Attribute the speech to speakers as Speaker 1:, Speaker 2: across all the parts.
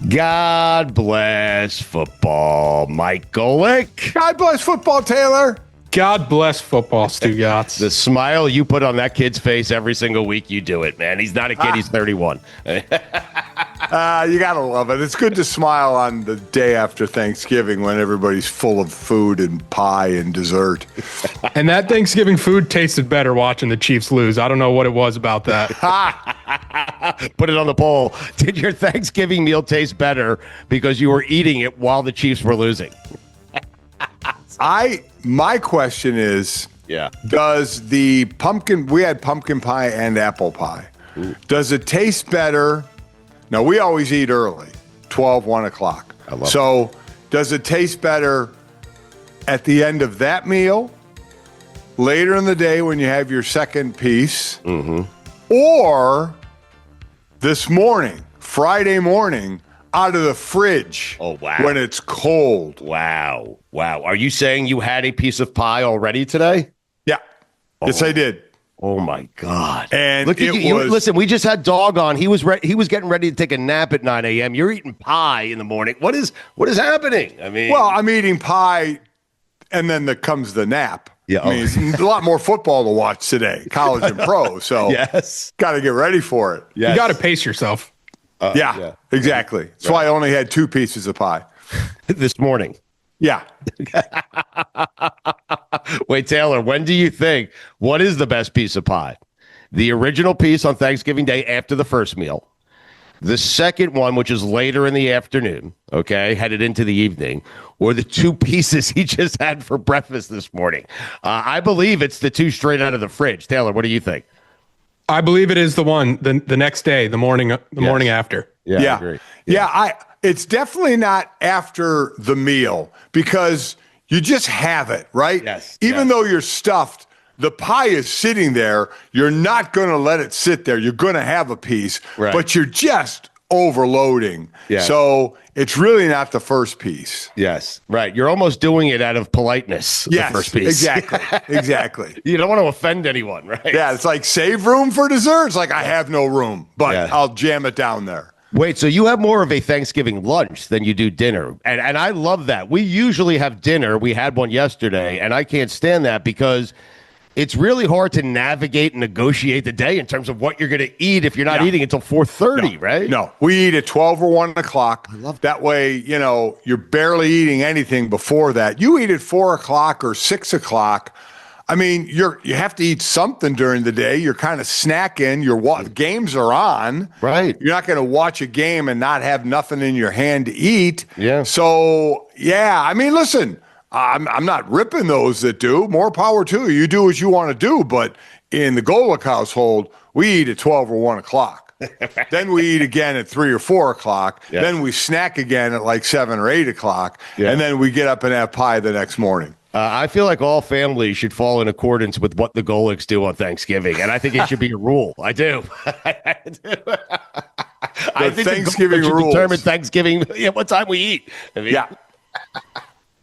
Speaker 1: God bless football, Mike Golic.
Speaker 2: God bless football, Taylor.
Speaker 3: God bless football, Stu Gatz.
Speaker 1: The smile you put on that kid's face every single week, you do it, man. He's not a kid, he's 31.
Speaker 2: You got to love it. It's good to smile on the day after Thanksgiving when everybody's full of food and pie and dessert.
Speaker 3: And that Thanksgiving food tasted better watching the Chiefs lose. I don't know what it was about that.
Speaker 1: Put it on the poll. Did your Thanksgiving meal taste better because you were eating it while the Chiefs were losing?
Speaker 2: My question is, does the pumpkin, we had pumpkin pie and apple pie. Ooh. Does it taste better? Now, we always eat early, 12, 1 o'clock. So does it taste better at the end of that meal, later in the day when you have your second piece, or this morning, Friday morning, out of the fridge when it's cold?
Speaker 1: Wow. Are you saying you had a piece of pie already today?
Speaker 2: Yeah. Yes, I did.
Speaker 1: Oh my God!
Speaker 2: And
Speaker 1: look at you. Listen, we just had Dog on. He was getting ready to take a nap at 9 a.m. You're eating pie in the morning. What is happening? I mean,
Speaker 2: well, I'm eating pie, and then comes the nap.
Speaker 1: Yeah,
Speaker 2: I mean, it's a lot more football to watch today, college and pro. So got to get ready for it.
Speaker 3: You got to pace yourself.
Speaker 2: Yeah, exactly. That's why I only had 2 pieces of pie
Speaker 1: this morning.
Speaker 2: Yeah.
Speaker 1: Wait, Taylor, what is the best piece of pie? The original piece on Thanksgiving Day after the first meal. The second one, which is later in the afternoon, headed into the evening, or the 2 pieces he just had for breakfast this morning. I believe it's the 2 straight out of the fridge. Taylor, what do you think?
Speaker 3: I believe it is the one the next day, the morning after.
Speaker 1: Yeah, I agree.
Speaker 2: It's definitely not after the meal because you just have it, right?
Speaker 1: Yes.
Speaker 2: Even though you're stuffed, the pie is sitting there. You're not going to let it sit there. You're going to have a piece, but you're just overloading. Yes. So it's really not the first piece.
Speaker 1: Yes, right. You're almost doing it out of politeness.
Speaker 2: Yes,
Speaker 1: the first piece.
Speaker 2: Exactly.
Speaker 1: You don't want to offend anyone, right?
Speaker 2: Yeah, it's like save room for dessert. It's like I have no room, but I'll jam it down there.
Speaker 1: Wait, so you have more of a Thanksgiving lunch than you do dinner. And I love that. We usually have dinner. We had one yesterday, and I can't stand that because it's really hard to navigate and negotiate the day in terms of what you're going to eat if you're not eating until 4:30, right?
Speaker 2: No, we eat at 12 or 1 o'clock. I love that. Way, you're barely eating anything before that. You eat at 4 o'clock or 6 o'clock. I mean, you have to eat something during the day. You're kind of snacking. Your games are on.
Speaker 1: Right.
Speaker 2: You're not going to watch a game and not have nothing in your hand to eat.
Speaker 1: Yeah.
Speaker 2: So, I mean, listen, I'm not ripping those that do. More power to you. You do what you want to do. But in the Golic household, we eat at 12 or 1 o'clock. Then we eat again at 3 or 4 o'clock. Yes. Then we snack again at like 7 or 8 o'clock. Yeah. And then we get up and have pie the next morning.
Speaker 1: I feel like all families should fall in accordance with what the Golics do on Thanksgiving, and I think it should be a rule. I do. I think
Speaker 2: Thanksgiving rules
Speaker 1: determine Thanksgiving. What time we eat. I mean,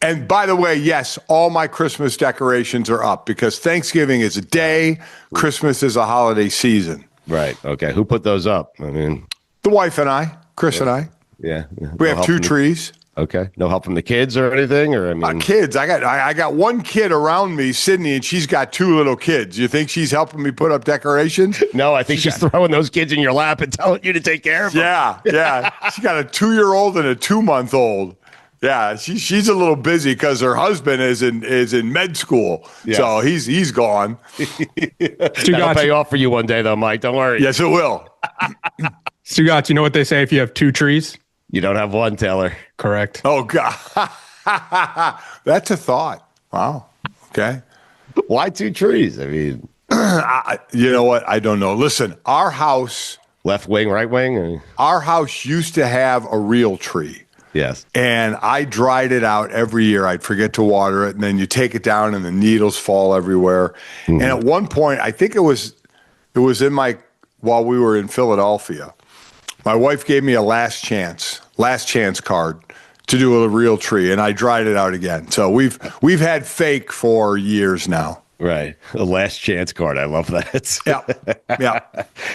Speaker 2: And by the way, yes, all my Christmas decorations are up because Thanksgiving is a day, Christmas is a holiday season.
Speaker 1: Right. Okay. Who put those up? I mean,
Speaker 2: the wife and I, Chris and I.
Speaker 1: Yeah.
Speaker 2: We have 2 trees.
Speaker 1: Okay. No help from the kids or anything? Or
Speaker 2: kids. I got one kid around me, Sydney, and she's got 2 little kids. You think she's helping me put up decorations?
Speaker 1: No, I think she's throwing those kids in your lap and telling you to take care of them.
Speaker 2: Yeah. She got a 2-year-old and a 2-month-old. Yeah, she's a little busy because her husband is in med school, so he's gone.
Speaker 1: That'll pay off for you one day, though, Mike. Don't worry.
Speaker 2: Yes, it will.
Speaker 3: Stugotz, you know what they say if you have 2 trees?
Speaker 1: You don't have one, Taylor.
Speaker 3: Correct.
Speaker 2: Oh, God. That's a thought. Wow. Okay.
Speaker 1: Why 2 trees? I mean,
Speaker 2: you know what? I don't know. Listen, our house.
Speaker 1: Left wing, right wing? Or?
Speaker 2: Our house used to have a real tree.
Speaker 1: Yes.
Speaker 2: And I dried it out every year. I'd forget to water it. And then you take it down and the needles fall everywhere. Mm-hmm. And at one point, I think it was while we were in Philadelphia, my wife gave me a last chance card to do a real tree. And I dried it out again. So we've had fake for years now.
Speaker 1: Right. A last chance card. I love that.
Speaker 2: Yeah. Yeah.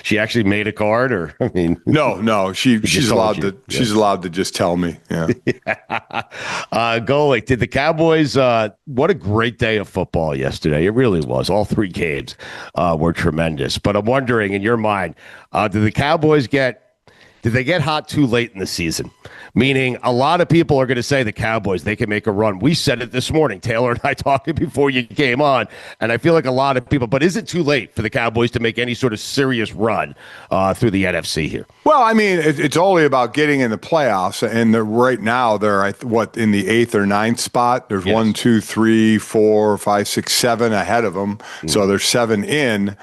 Speaker 1: She actually made a card, or I mean,
Speaker 2: No. She's allowed to. Yeah. She's allowed to just tell me. Yeah.
Speaker 1: Golic, did the Cowboys? What a great day of football yesterday. It really was. All three games were tremendous. But I'm wondering, in your mind, did the Cowboys get hot too late in the season? Meaning, a lot of people are going to say the Cowboys, they can make a run. We said it this morning, Taylor and I talking before you came on, and I feel like a lot of people, but is it too late for the Cowboys to make any sort of serious run through the NFC here?
Speaker 2: Well, I mean, it's only about getting in the playoffs, and right now they're in the 8th or 9th spot. There's 1, 2, 3, 4, 5, 6, 7 ahead of them, so there's 7 in.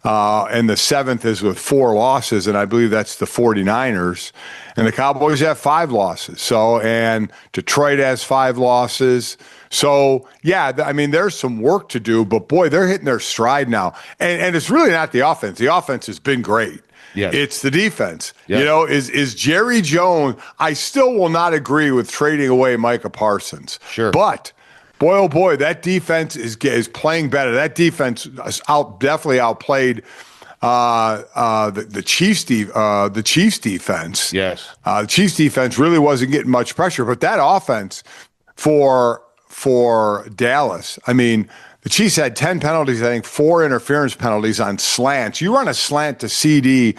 Speaker 2: And the 7th is with 4 losses, and I believe that's the 49ers. And the Cowboys have 5 losses. So, and Detroit has 5 losses. So, yeah, I mean, there's some work to do, but boy, they're hitting their stride now. And it's really not the offense. The offense has been great. Yes. It's the defense. Yes. You know, is Jerry Jones, I still will not agree with trading away Micah Parsons.
Speaker 1: Sure.
Speaker 2: But boy, oh boy, that defense is playing better. That defense definitely outplayed the Chiefs. The Chiefs defense.
Speaker 1: Yes,
Speaker 2: the Chiefs defense really wasn't getting much pressure, but that offense for Dallas, I mean, the Chiefs had 10 penalties. I think 4 interference penalties on slants. You run a slant to CD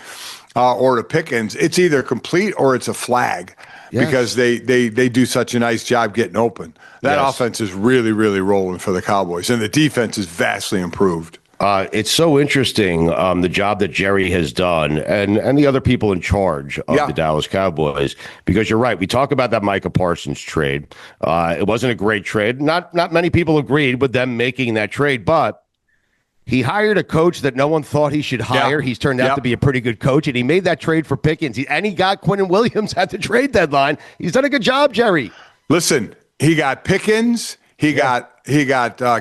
Speaker 2: or to Pickens, it's either complete or it's a flag. Yes. Because they do such a nice job getting open. That offense is really, really rolling for the Cowboys, and the defense is vastly improved.
Speaker 1: It's so interesting, the job that Jerry has done and the other people in charge of the Dallas Cowboys, because you're right. We talk about that Micah Parsons trade. It wasn't a great trade. Not many people agreed with them making that trade, but he hired a coach that no one thought he should hire. He's turned out to be a pretty good coach, and he made that trade for Pickens. And he got Quinnen Williams at the trade deadline. He's done a good job, Jerry.
Speaker 2: Listen, he got Pickens. He got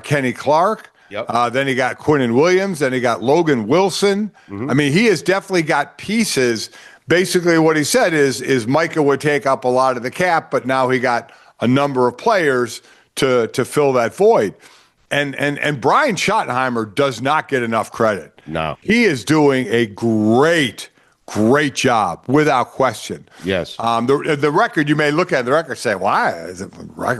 Speaker 2: Kenny Clark.
Speaker 1: Yep.
Speaker 2: Then he got Quinnen Williams. Then he got Logan Wilson. Mm-hmm. I mean, he has definitely got pieces. Basically, what he said is Micah would take up a lot of the cap, but now he got a number of players to fill that void. And Brian Schottenheimer does not get enough credit.
Speaker 1: No.
Speaker 2: He is doing a great job, without question.
Speaker 1: Yes.
Speaker 2: The record, you may look at the record and say, why? The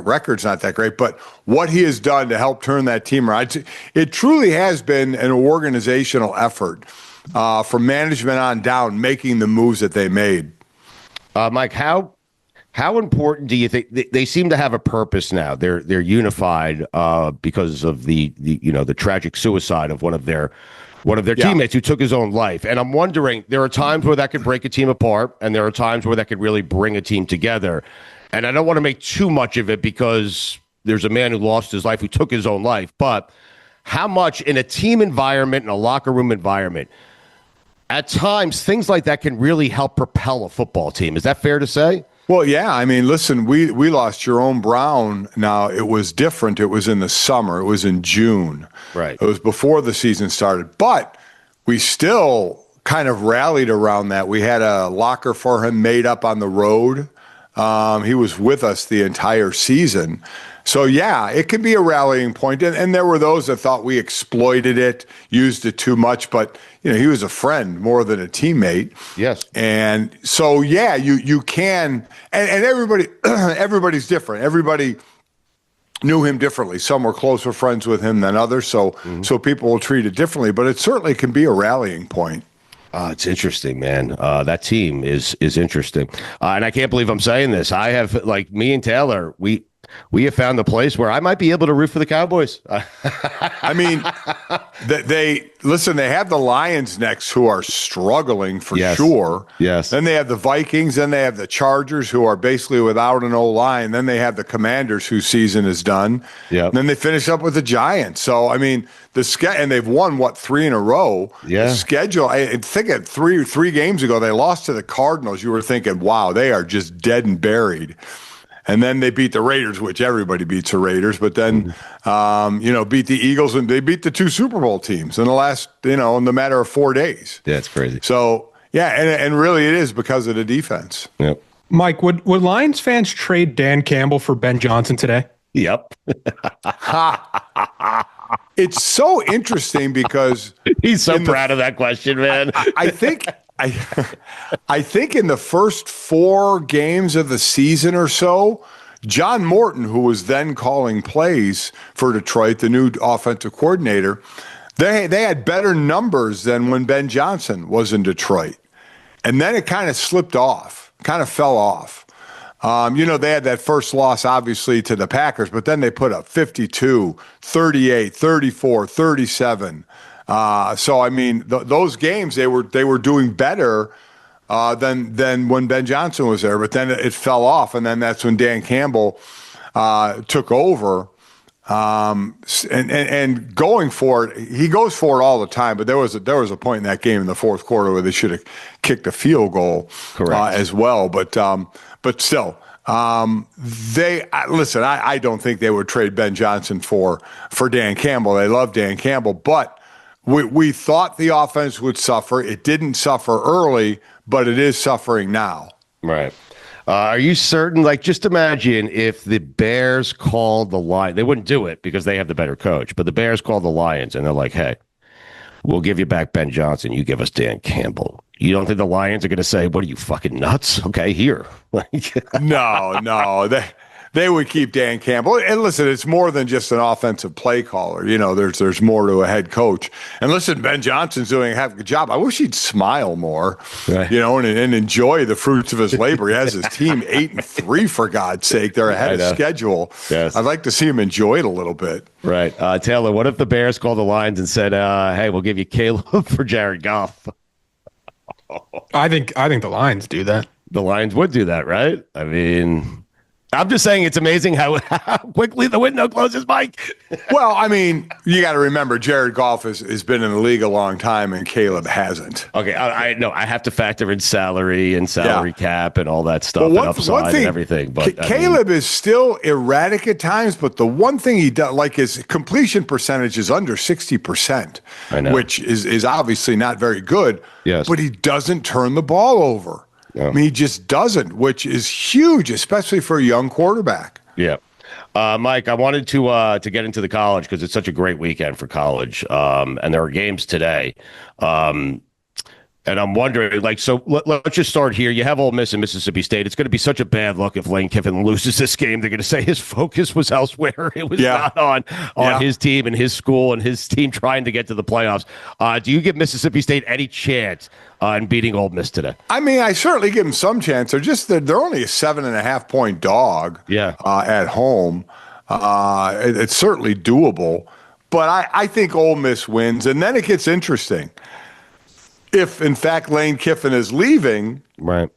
Speaker 2: record's not that great. But what he has done to help turn that team around, it truly has been an organizational effort from management on down, making the moves that they made.
Speaker 1: Mike, how important do you think they seem to have a purpose now? They're unified because of the tragic suicide of one of their teammates who took his own life. And I'm wondering, there are times where that could break a team apart, and there are times where that could really bring a team together. And I don't want to make too much of it because there's a man who lost his life, who took his own life. But how much in a team environment, in a locker room environment, at times things like that can really help propel a football team. Is that fair to say?
Speaker 2: Well, yeah. I mean, listen, we lost Jerome Brown. Now, it was different. It was in the summer. It was in June.
Speaker 1: Right.
Speaker 2: It was before the season started. But we still kind of rallied around that. We had a locker for him made up on the road. He was with us the entire season. So, yeah, it could be a rallying point. And there were those that thought we exploited it, used it too much. But, he was a friend more than a teammate.
Speaker 1: Yes.
Speaker 2: And so, yeah, you can. And everybody's different. Everybody knew him differently. Some were closer friends with him than others. So people will treat it differently. But it certainly can be a rallying point.
Speaker 1: It's interesting, man. That team is interesting. And I can't believe I'm saying this. I have, like, me and Taylor, we have found the place where I might be able to root for the Cowboys.
Speaker 2: I mean, they have the Lions next, who are struggling for sure.
Speaker 1: Yes.
Speaker 2: Then they have the Vikings. Then they have the Chargers, who are basically without an O-line. Then they have the Commanders, whose season is done.
Speaker 1: Yeah.
Speaker 2: Then they finish up with the Giants. So, I mean, and they've won, 3 in a row.
Speaker 1: Yeah.
Speaker 2: The schedule, I think at three games ago, they lost to the Cardinals. You were thinking, wow, they are just dead and buried. And then they beat the Raiders, which everybody beats the Raiders, but then, beat the Eagles, and they beat the 2 Super Bowl teams in the last, in the matter of 4 days.
Speaker 1: Yeah, it's crazy.
Speaker 2: So, yeah, and really it is because of the defense.
Speaker 1: Yep.
Speaker 3: Mike, would Lions fans trade Dan Campbell for Ben Johnson today?
Speaker 1: Yep.
Speaker 2: it's so interesting because
Speaker 1: he's so proud of that question, man.
Speaker 2: I think in the first 4 games of the season or so, John Morton, who was then calling plays for Detroit, the new offensive coordinator, they had better numbers than when Ben Johnson was in Detroit. And then it kind of slipped off, kind of fell off. They had that first loss, obviously, to the Packers, but then they put up 52, 38, 34, 37. So, I mean, those games, they were doing better than when Ben Johnson was there, but then it fell off, and then that's when Dan Campbell took over. And going for it, he goes for it all the time. But there was a point in that game in the fourth quarter where they should have kicked a field goal as well. But still, listen. I don't think they would trade Ben Johnson for Dan Campbell. They love Dan Campbell, but we thought the offense would suffer. It didn't suffer early, but it is suffering now.
Speaker 1: Right. Are you certain? Like, just imagine if the Bears called the Lions. They wouldn't do it because they have the better coach. But the Bears called the Lions, and they're like, "Hey, we'll give you back Ben Johnson. You give us Dan Campbell." You don't think the Lions are going to say, "What are you, fucking nuts?" Okay, here.
Speaker 2: No. They would keep Dan Campbell. And listen, it's more than just an offensive play caller. There's more to a head coach. And listen, Ben Johnson's doing a half a good job. I wish he'd smile more, right. And enjoy the fruits of his labor. He has his team 8-3, for God's sake. They're ahead of schedule. Yes. I'd like to see him enjoy it a little bit.
Speaker 1: Right. Taylor, what if the Bears called the Lions and said, hey, we'll give you Caleb for Jared Goff?
Speaker 3: I think the Lions do that.
Speaker 1: The Lions would do that, right? I mean, I'm just saying it's amazing how quickly the window closes, Mike.
Speaker 2: Well, I mean, you got to remember Jared Goff has been in the league a long time and Caleb hasn't.
Speaker 1: Okay, I know I have to factor in salary and salary cap and all that stuff, and upside and everything. But
Speaker 2: Caleb is still erratic at times, but the one thing he does, like his completion percentage is under 60%, which is obviously not very good.
Speaker 1: Yes,
Speaker 2: but he doesn't turn the ball over. I mean, he just doesn't, which is huge, especially for a young quarterback.
Speaker 1: Yeah. Mike, I wanted to get into the college because it's such a great weekend for college, and there are games today. And I'm wondering, so let's just start here. You have Ole Miss and Mississippi State. It's going to be such a bad look if Lane Kiffin loses this game. They're going to say his focus was elsewhere. It was not on his team and his school and his team trying to get to the playoffs. Do you give Mississippi State any chance in beating Ole Miss today? I
Speaker 2: mean, I certainly give them some chance. They're only a 7.5-point dog at home. It's certainly doable. But I think Ole Miss wins, and then it gets interesting. If, in fact, Lane Kiffin is leaving,
Speaker 1: right,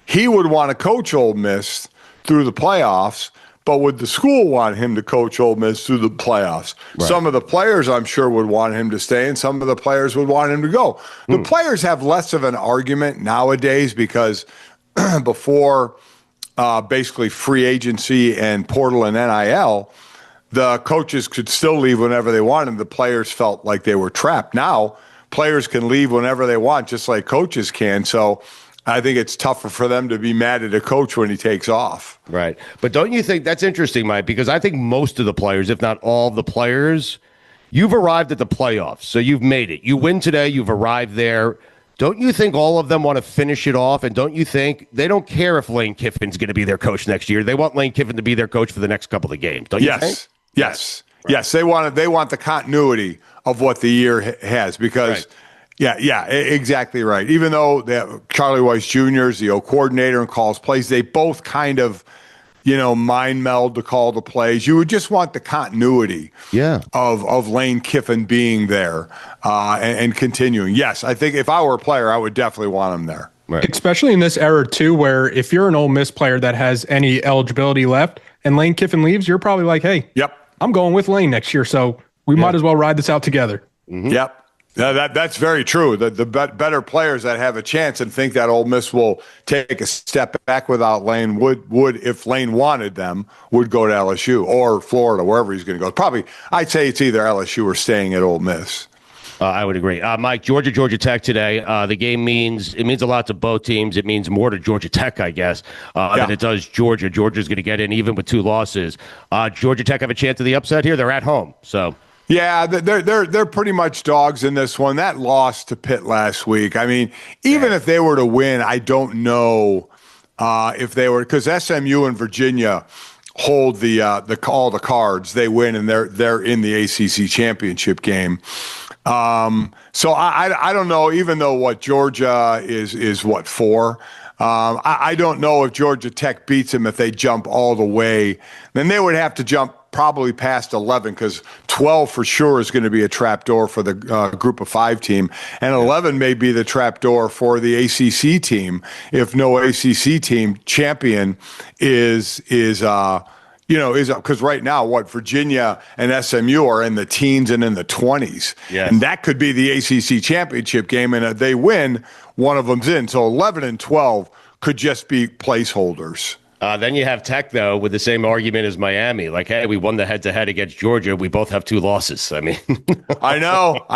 Speaker 2: he would want to coach Ole Miss through the playoffs, but would the school want him to coach Ole Miss through the playoffs? Right. Some of the players, I'm sure, would want him to stay, and some of the players would want him to go. The players have less of an argument nowadays because before basically free agency and portal and NIL, the coaches could still leave whenever they wanted. The players felt like they were trapped. Now, players can leave whenever they want, just like coaches can. So I think it's tougher for them to be mad at a coach when he takes off.
Speaker 1: Right. But don't you think that's interesting, Mike? Because I think most of the players, if not all of the players, you've arrived at the playoffs. So you've made it. You win today. You've arrived there. Don't you think all of them want to finish it off? And don't you think they don't care if Lane Kiffin's going to be their coach next year? They want Lane Kiffin to be their coach for the next couple of games. Don't you think?
Speaker 2: Yes. Right. Yes. They want the continuity of what the year has because, exactly right. Even though Charlie Weiss Jr. is the coordinator and calls plays, they both kind of, mind meld to call the plays. You would just want the continuity of Lane Kiffin being there and continuing. Yes, I think if I were a player, I would definitely want him there.
Speaker 3: Right. Especially in this era, too, where if you're an Ole Miss player that has any eligibility left and Lane Kiffin leaves, you're probably like, hey, I'm going with Lane next year, so we might as well ride this out together.
Speaker 2: Mm-hmm. Yep. That's very true. The better players that have a chance and think that Ole Miss will take a step back without Lane would if Lane wanted them, would go to LSU or Florida, wherever he's going to go. Probably, I'd say it's either LSU or staying at Ole Miss.
Speaker 1: I would agree. Mike, Georgia Tech today. The game means a lot to both teams. It means more to Georgia Tech, I guess, than it does Georgia. Georgia's going to get in even with 2 losses. Georgia Tech have a chance of the upset here. They're at home, so.
Speaker 2: Yeah, they're pretty much dogs in this one. That loss to Pitt last week. I mean, even if they were to win, I don't know if they were, because SMU and Virginia hold all the cards. They win and they're in the ACC championship game. So I don't know. Even though what Georgia is what 4. I don't know if Georgia Tech beats them if they jump all the way. Then they would have to jump probably past 11, because 12 for sure is going to be a trapdoor for the group of 5 team, and 11 may be the trapdoor for the ACC team if no ACC team champion is because right now what Virginia and SMU are in the teens and in the 20s, and that could be the ACC championship game, and if they win, one of them's in. So 11 and 12 could just be placeholders.
Speaker 1: Then you have Tech, though, with the same argument as Miami. Like, hey, we won the head-to-head against Georgia. We both have 2 losses. I mean,
Speaker 2: I know,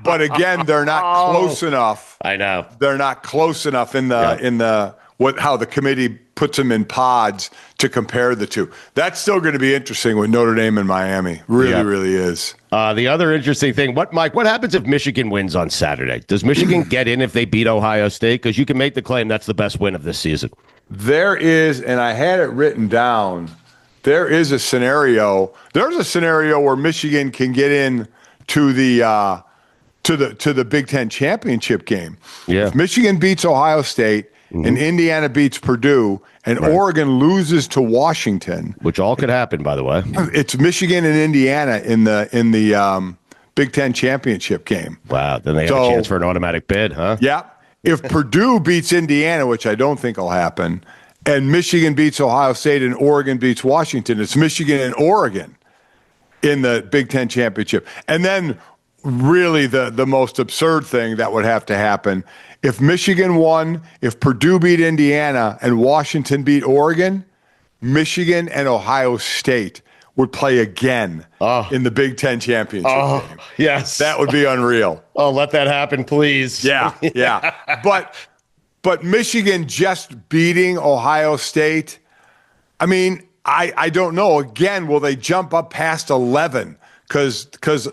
Speaker 2: but again, they're not close enough.
Speaker 1: I know
Speaker 2: they're not close enough in the how the committee puts them in pods to compare the two. That's still going to be interesting with Notre Dame and Miami. Really is.
Speaker 1: The other interesting thing, what happens if Michigan wins on Saturday? Does Michigan get in if they beat Ohio State? Because you can make the claim that's the best win of this season.
Speaker 2: There is, and I had it written down, there's a scenario where Michigan can get in to the Big Ten championship game.
Speaker 1: Yeah.
Speaker 2: If Michigan beats Ohio State and Indiana beats Purdue and Oregon loses to Washington,
Speaker 1: which all could happen, by the way.
Speaker 2: It's Michigan and Indiana in the Big Ten championship game.
Speaker 1: Wow, then they have a chance for an automatic bid, huh?
Speaker 2: Yeah. If Purdue beats Indiana, which I don't think will happen, and Michigan beats Ohio State and Oregon beats Washington, it's Michigan and Oregon in the Big Ten championship. And then really the most absurd thing that would have to happen, if Michigan won, if Purdue beat Indiana and Washington beat Oregon, Michigan and Ohio State would play again in the Big Ten championship game.
Speaker 1: Yes.
Speaker 2: That would be unreal.
Speaker 1: Oh, let that happen, please.
Speaker 2: Yeah. But Michigan just beating Ohio State, I mean, I don't know. Again, will they jump up past 11? Because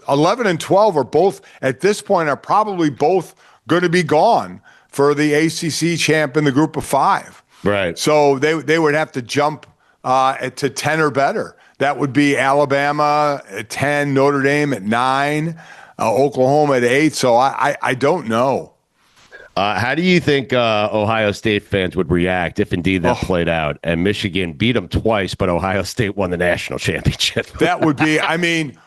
Speaker 2: 11 and 12 are both, at this point, are probably both going to be gone for the ACC champ in the group of 5.
Speaker 1: Right.
Speaker 2: So they would have to jump to 10 or better. That would be Alabama at 10, Notre Dame at 9, Oklahoma at 8. So I don't know.
Speaker 1: How do you think Ohio State fans would react if indeed that played out and Michigan beat them twice, but Ohio State won the national championship?
Speaker 2: That would be, I mean,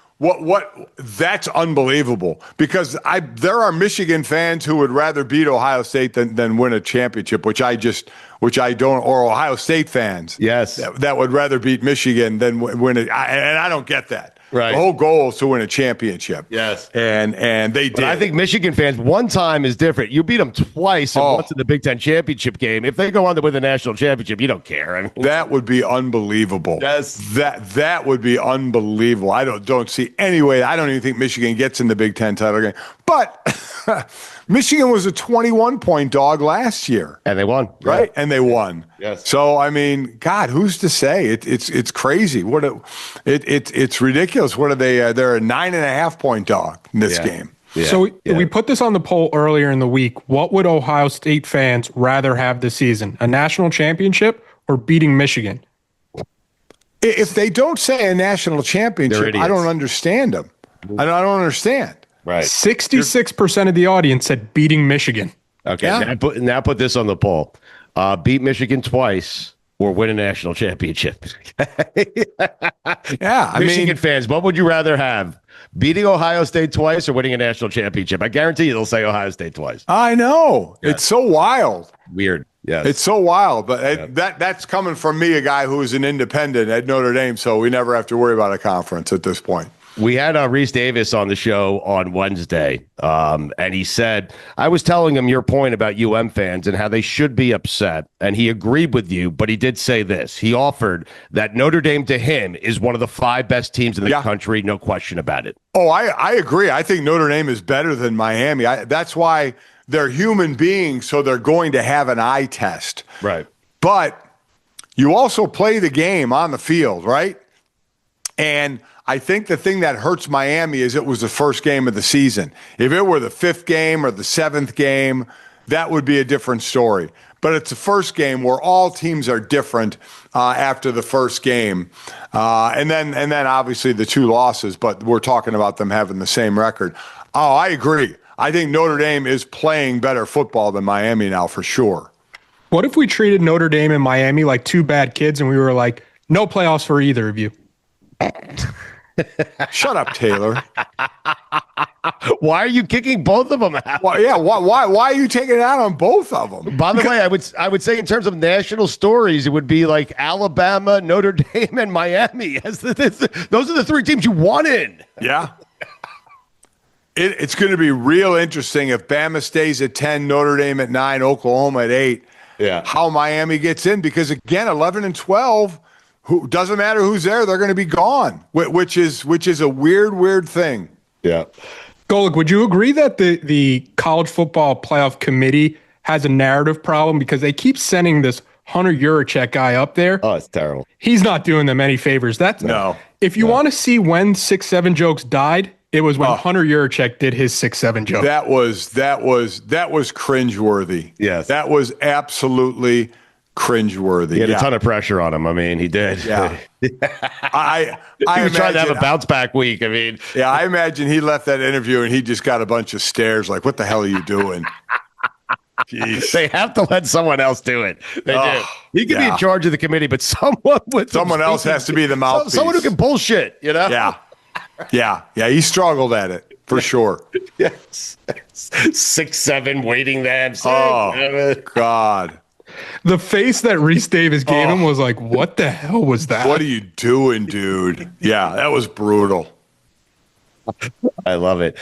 Speaker 2: that's unbelievable, because there are Michigan fans who would rather beat Ohio State than win a championship, which I don't, or Ohio State fans.
Speaker 1: Yes.
Speaker 2: That would rather beat Michigan than win it. And I don't get that.
Speaker 1: Right.
Speaker 2: The whole goal is to win a championship.
Speaker 1: Yes.
Speaker 2: And they did.
Speaker 1: But I think Michigan fans, one time is different. You beat them twice and once in the Big Ten championship game. If they go on to win the national championship, you don't care. I mean,
Speaker 2: that would be unbelievable.
Speaker 1: Yes.
Speaker 2: That would be unbelievable. I don't see any way. I don't even think Michigan gets in the Big Ten title game. But Michigan was a 21-point dog last year.
Speaker 1: And they won.
Speaker 2: Right? And they won.
Speaker 1: Yes.
Speaker 2: So, I mean, God, who's to say? It's crazy. It's ridiculous. What are they? They're a 9.5-point dog in this game.
Speaker 3: Yeah. So we put this on the poll earlier in the week. What would Ohio State fans rather have this season? A national championship or beating Michigan?
Speaker 2: If they don't say a national championship, I don't understand them. I don't understand.
Speaker 1: Right.
Speaker 3: 66% of the audience said beating Michigan.
Speaker 1: Okay. Yeah. Now put this on the poll. Beat Michigan twice or win a national championship.
Speaker 2: Yeah.
Speaker 1: Michigan fans, what would you rather have? Beating Ohio State twice or winning a national championship? I guarantee you they'll say Ohio State twice.
Speaker 2: I know. Yeah. It's so wild.
Speaker 1: Weird. Yes.
Speaker 2: It's so wild. But that's coming from me, a guy who is an independent at Notre Dame, so we never have to worry about a conference at this point.
Speaker 1: We had Reese Davis on the show on Wednesday, and he said, I was telling him your point about UM fans and how they should be upset, and he agreed with you, but he did say this. He offered that Notre Dame to him is one of the 5 best teams in the country, no question about it.
Speaker 2: Oh, I agree. I think Notre Dame is better than Miami. That's why they're human beings, so they're going to have an eye test.
Speaker 1: Right.
Speaker 2: But you also play the game on the field, right? And I think the thing that hurts Miami is it was the first game of the season. If it were the 5th game or the 7th game, that would be a different story. But it's the first game where all teams are different after the first game. And then obviously the 2 losses, but we're talking about them having the same record. Oh, I agree. I think Notre Dame is playing better football than Miami now for sure.
Speaker 3: What if we treated Notre Dame and Miami like 2 bad kids and we were like, no playoffs for either of you?
Speaker 2: Shut up, Taylor.
Speaker 1: Why are you kicking both of them out?
Speaker 2: Well, yeah, why are you taking it out on both of them?
Speaker 1: By the way, I would say in terms of national stories, it would be like Alabama, Notre Dame, and Miami. Those are the 3 teams you want in.
Speaker 2: Yeah. It's going to be real interesting if Bama stays at 10, Notre Dame at 9, Oklahoma at 8.
Speaker 1: Yeah.
Speaker 2: How Miami gets in, because again, 11 and 12, who doesn't matter who's there, they're going to be gone, which is a weird thing.
Speaker 1: Yeah.
Speaker 3: Golic, would you agree that the college football playoff committee has a narrative problem because they keep sending this Hunter Yurachek guy up there?
Speaker 1: Oh, it's terrible.
Speaker 3: He's not doing them any favors.
Speaker 2: No.
Speaker 3: If you want to see when 6-7 jokes died, it was when Hunter Yurachek did his 6-7 joke.
Speaker 2: That was cringeworthy.
Speaker 1: Yes.
Speaker 2: That was absolutely cringeworthy.
Speaker 1: He had a ton of pressure on him. I mean, he did.
Speaker 2: Yeah. I
Speaker 1: he was trying to have a bounce back week. I mean,
Speaker 2: yeah, I imagine he left that interview and he just got a bunch of stares like, what the hell are you doing? Jeez.
Speaker 1: They have to let someone else do it. They do. He can be in charge of the committee, but someone
Speaker 2: else has to be the mouthpiece.
Speaker 1: Someone who can bullshit, you know?
Speaker 2: Yeah. He struggled at it for sure.
Speaker 1: Yes. 6-7 waiting them.
Speaker 2: Oh, God.
Speaker 3: The face that Reese Davis gave him was like, what the hell was that?
Speaker 2: What are you doing, dude? Yeah, that was brutal.
Speaker 1: I love it.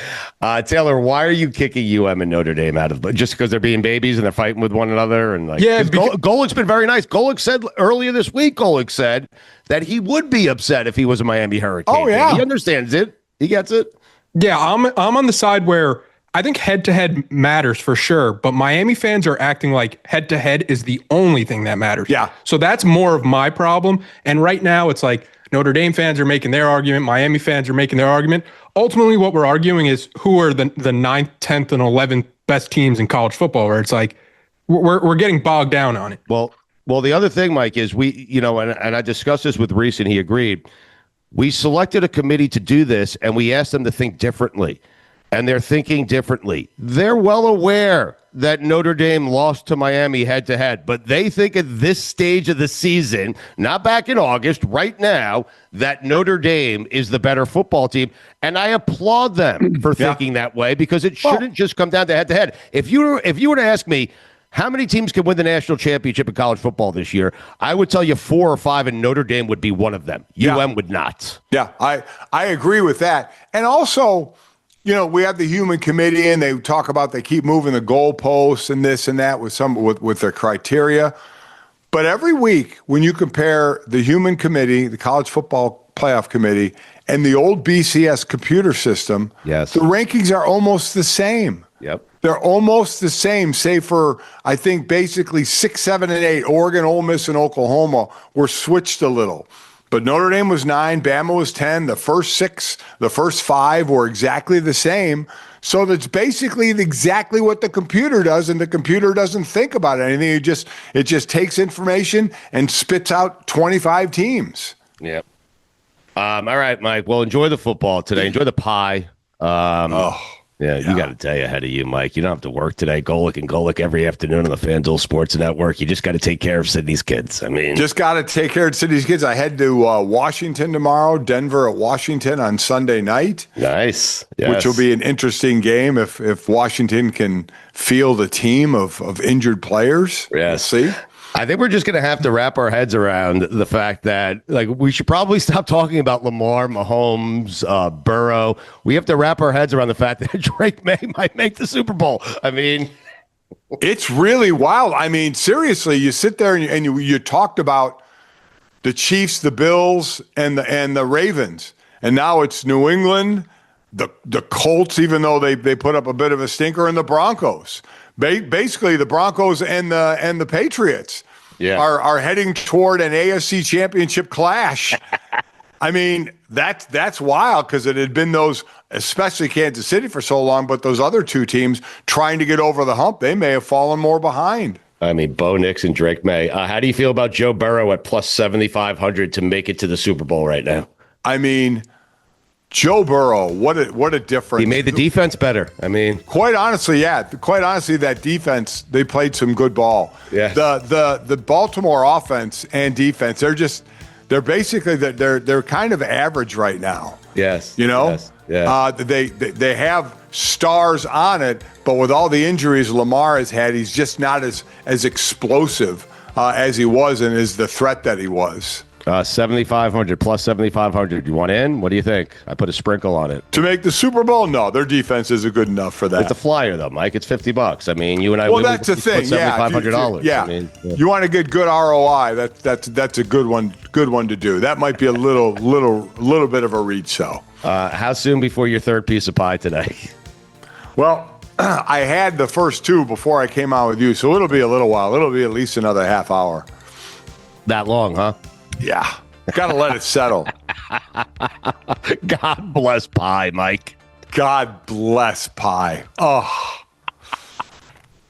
Speaker 1: Taylor, why are you kicking UM and Notre Dame out of just because they're being babies and they're fighting with one another? And Golic's been very nice. Golic said earlier this week, that he would be upset if he was a Miami Hurricane.
Speaker 2: Oh, yeah.
Speaker 1: He understands it. He gets it.
Speaker 3: Yeah, I'm on the side where I think head-to-head matters for sure, but Miami fans are acting like head-to-head is the only thing that matters.
Speaker 2: Yeah.
Speaker 3: So that's more of my problem. And right now it's like Notre Dame fans are making their argument, Miami fans are making their argument. Ultimately, what we're arguing is who are the 9th, 10th, and 11th best teams in college football, where it's like we're getting bogged down on it.
Speaker 1: Well, the other thing, Mike, is and I discussed this with Reese and he agreed. We selected a committee to do this and we asked them to think differently. And they're thinking differently. They're well aware that Notre Dame lost to Miami head-to-head, but they think at this stage of the season, not back in August, right now, that Notre Dame is the better football team. And I applaud them for thinking that way, because it shouldn't just come down to head-to-head. If you were to ask me, how many teams can win the national championship in college football this year? I would tell you 4 or 5, and Notre Dame would be one of them. UM would not.
Speaker 2: Yeah, I agree with that. And also, we have the human committee, and they talk about they keep moving the goalposts and this and that with their criteria. But every week, when you compare the human committee, the college football playoff committee, and the old BCS computer system, the rankings are almost the same.
Speaker 1: Yep.
Speaker 2: They're almost the same, save for, I think, basically 6, 7, and 8. Oregon, Ole Miss, and Oklahoma were switched a little. But Notre Dame was 9, Bama was 10. The first 6, the first 5 were exactly the same. So that's basically exactly what the computer does, and the computer doesn't think about anything. It just takes information and spits out 25 teams.
Speaker 1: Yep. All right, Mike. Well, enjoy the football today. Enjoy the pie. Yeah, you got a day ahead of you, Mike. You don't have to work today. Golic every afternoon on the FanDuel Sports Network. You just got to take care of Sydney's kids. I mean,
Speaker 2: just got to take care of Sydney's kids. I head to Washington tomorrow, Denver at Washington on Sunday night.
Speaker 1: Nice. Yes.
Speaker 2: Which will be an interesting game if Washington can field a team of injured players.
Speaker 1: Yes.
Speaker 2: We'll see.
Speaker 1: I think we're just going to have to wrap our heads around the fact that, we should probably stop talking about Lamar, Mahomes, Burrow. We have to wrap our heads around the fact that Drake May might make the Super Bowl. I mean,
Speaker 2: it's really wild. I mean, seriously, you sit there and you talked about the Chiefs, the Bills, and the Ravens, and now it's New England, the Colts, even though they put up a bit of a stinker, and the Broncos. Basically, the Broncos and the Patriots are heading toward an AFC championship clash. I mean, that's wild because it had been those, especially Kansas City for so long, but those other two teams trying to get over the hump, they may have fallen more behind.
Speaker 1: I mean, Bo Nix and Drake May. How do you feel about Joe Burrow at plus 7,500 to make it to the Super Bowl right now?
Speaker 2: I mean, Joe Burrow, what a difference.
Speaker 1: He made the defense better. I mean,
Speaker 2: quite honestly, yeah. Quite honestly, that defense, they played some good ball.
Speaker 1: Yeah.
Speaker 2: The Baltimore offense and defense, they're basically they're kind of average right now.
Speaker 1: Yes.
Speaker 2: You know?
Speaker 1: Yes. Yeah.
Speaker 2: They have stars on it, but with all the injuries Lamar has had, he's just not as explosive as he was and is the threat that he was.
Speaker 1: 7,500 plus 7,500. You want in? What do you think? I put a sprinkle on it.
Speaker 2: To make the Super Bowl? No, their defense isn't good enough for that.
Speaker 1: It's a flyer, though, Mike. It's $50. I mean, you and I.
Speaker 2: Well, that's the thing.
Speaker 1: $7,500.
Speaker 2: Yeah.
Speaker 1: I mean, yeah.
Speaker 2: You want to get good ROI. That's a good one. Good one to do. That might be a little bit of a reach, though.
Speaker 1: How soon before your third piece of pie today?
Speaker 2: Well, I had the first two before I came on with you, so it'll be a little while. It'll be at least another half hour.
Speaker 1: That long, huh?
Speaker 2: Yeah. Got to let it settle.
Speaker 1: God bless pie, Mike.
Speaker 2: God bless pie. Oh.